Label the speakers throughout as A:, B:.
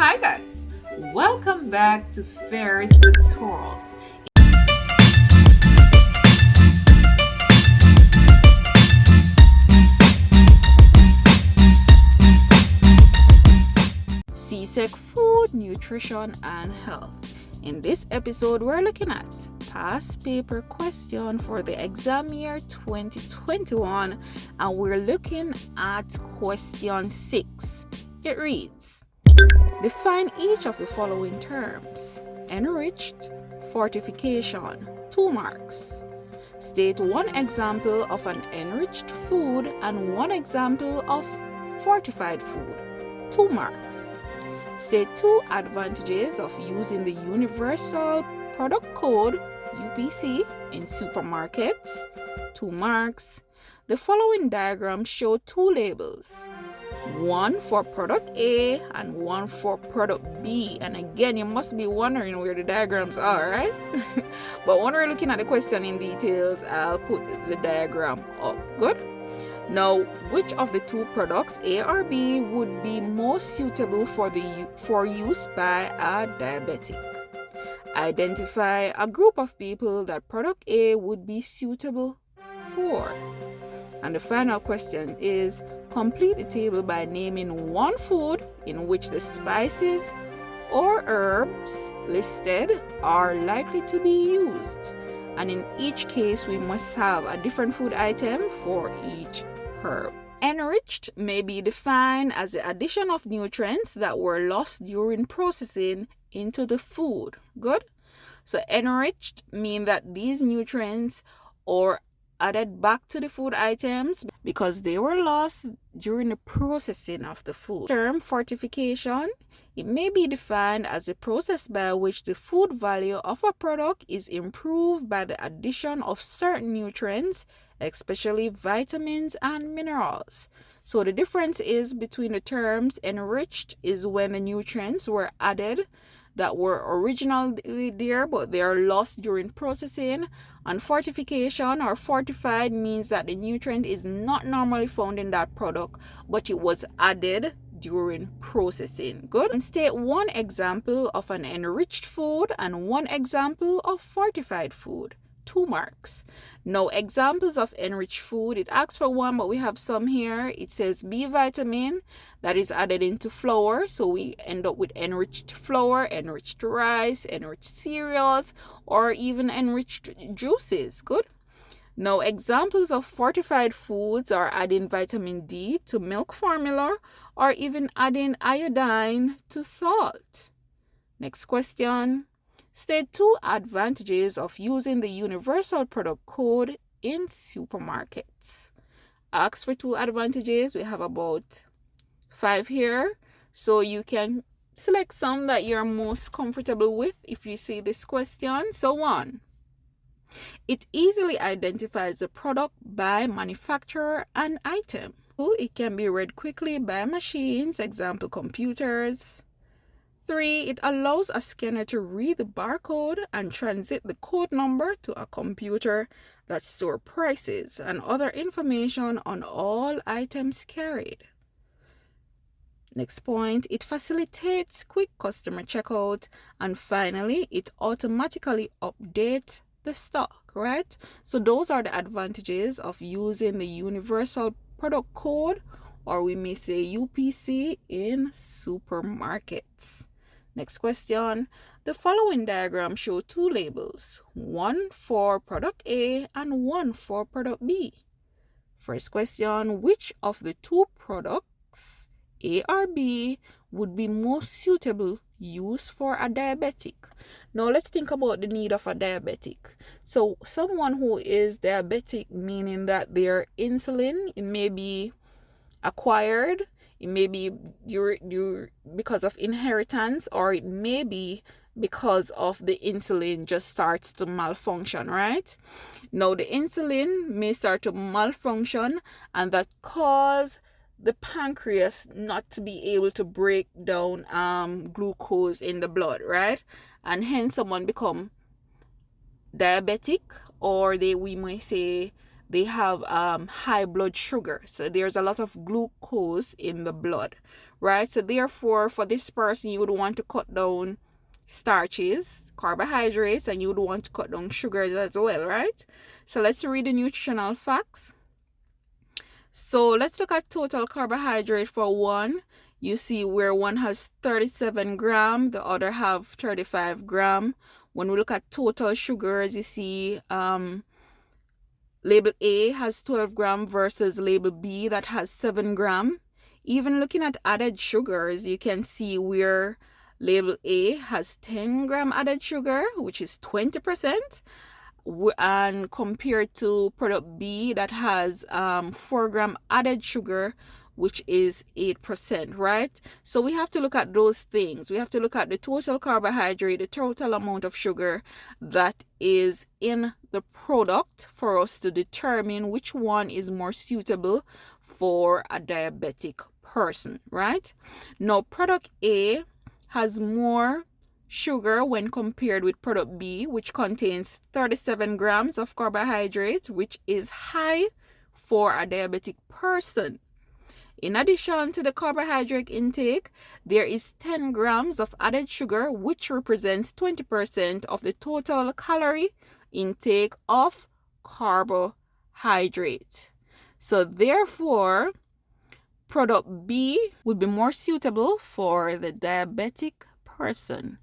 A: Hi guys, welcome back to Fair's Tutorials. CSEC Food, Nutrition and Health. In this episode, we're looking at past paper question for the exam year 2021, and we're looking at question 6. It reads, define each of the following terms. Enriched, fortification, 2 marks. State one example of an enriched food and one example of fortified food, 2 marks. State 2 advantages of using the Universal Product Code UPC in supermarkets, 2 marks. The following diagrams show 2 labels, one for product A and one for product B. And again, you must be wondering where the diagrams are, right? But when we're looking at the question in details, I'll put the diagram up. Good. Now, which of the 2 products, A or B, would be most suitable for use by a diabetic? Identify a group of people that product A would be suitable for. And the final question is, complete the table by naming one food in which the spices or herbs listed are likely to be used. And in each case, we must have a different food item for each herb. Enriched may be defined as the addition of nutrients that were lost during processing into the food. Good? So enriched means that these nutrients are added back to the food items because they were lost during the processing of the food. Term fortification, it may be defined as a process by which the food value of a product is improved by the addition of certain nutrients, especially vitamins and minerals. So the difference is between the terms enriched is when the nutrients were added that were originally there but they are lost during processing, and fortification or fortified means that the nutrient is not normally found in that product but it was added during processing. Good. And state one example of an enriched food and one example of fortified food, 2 marks. Now, examples of enriched food, it asks for one, but we have some here. It says B vitamin that is added into flour, so we end up with enriched flour, enriched rice, enriched cereals, or even enriched juices. Good. Now, examples of fortified foods are adding vitamin D to milk formula or even adding iodine to salt. Next question. State 2 advantages of using the Universal Product Code in supermarkets. Ask for 2 advantages. We have about 5 here. So you can select some that you're most comfortable with if you see this question. So 1. It easily identifies the product by manufacturer and item. 2. It can be read quickly by machines, example computers. 3. It allows a scanner to read the barcode and transit the code number to a computer that stores prices and other information on all items carried. Next point, it facilitates quick customer checkout. And finally, it automatically updates the stock, right? So those are the advantages of using the Universal Product Code, or we may say UPC, in supermarkets. Next question. The following diagram shows 2 labels, one for product A and one for product B. First question, which of the 2 products, A or B, would be most suitable use for a diabetic? Now let's think about the need of a diabetic. So someone who is diabetic, meaning that their insulin, it may be acquired, it may be because of inheritance, or it may be because of the insulin just starts to malfunction, right? Now the insulin may start to malfunction, and that cause the pancreas not to be able to break down glucose in the blood, right? And hence someone become diabetic, or we may say they have high blood sugar. So there's a lot of glucose in the blood, right? So therefore, for this person, you would want to cut down starches, carbohydrates, and you would want to cut down sugars as well, right? So let's read the nutritional facts. So let's look at total carbohydrate for one. You see where one has 37 gram, the other have 35 gram. When we look at total sugars, you see label A has 12 gram versus label B that has 7 gram. Even looking at added sugars, you can see where label A has 10 gram added sugar, which is 20%, and compared to product B that has 4 gram added sugar, which is 8%, right? So we have to look at those things. We have to look at the total carbohydrate, the total amount of sugar that is in the product for us to determine which one is more suitable for a diabetic person, right? Now, product A has more sugar when compared with product B, which contains 37 grams of carbohydrates, which is high for a diabetic person. In addition to the carbohydrate intake, there is 10 grams of added sugar, which represents 20% of the total calorie intake of carbohydrate. So therefore, product B would be more suitable for the diabetic person.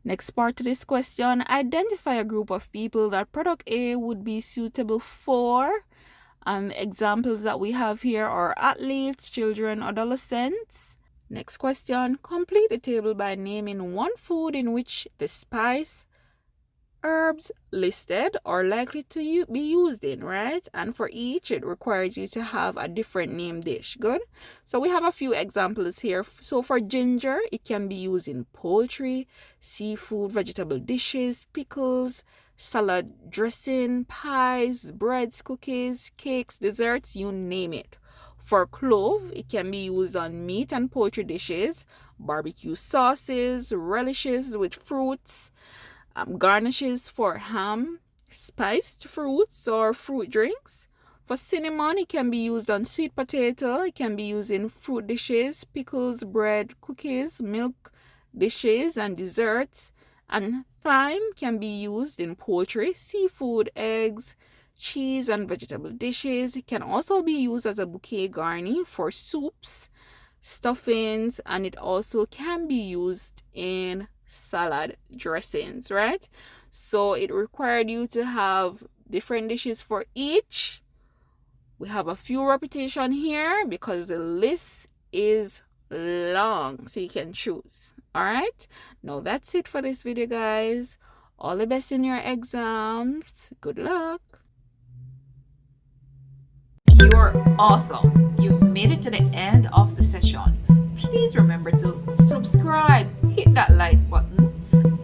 A: Next part to this question, identify a group of people that product A would be suitable for. And examples that we have here are athletes, children, adolescents. Next question, complete the table by naming one food in which the spice, herbs listed are likely to be used in, right? And for each, it requires you to have a different name dish. Good. So we have a few examples here. So for ginger, it can be used in poultry, seafood, vegetable dishes, pickles, salad dressing, pies, breads, cookies, cakes, desserts, you name it. For clove, it can be used on meat and poultry dishes, barbecue sauces, relishes with fruits, garnishes for ham, spiced fruits or fruit drinks. For cinnamon, it can be used on sweet potato. It can be used in fruit dishes, pickles, bread, cookies, milk dishes, and desserts. And thyme can be used in poultry, seafood, eggs, cheese, and vegetable dishes. It can also be used as a bouquet garni for soups, stuffings, and it also can be used in salad dressings, right? So it required you to have different dishes for each. We have a few repetition here because the list is long, so you can choose. All right, now that's it for this video, guys. All the best in your exams. Good luck. You're awesome. You've made it to the end of the session. Please remember to subscribe, hit that like button,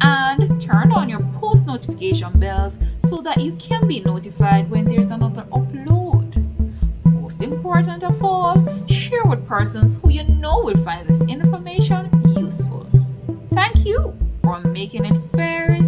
A: and turn on your post notification bells so that you can be notified when there's another upload. Most important of all, share with persons who you know will find this information useful. Thank you for making it very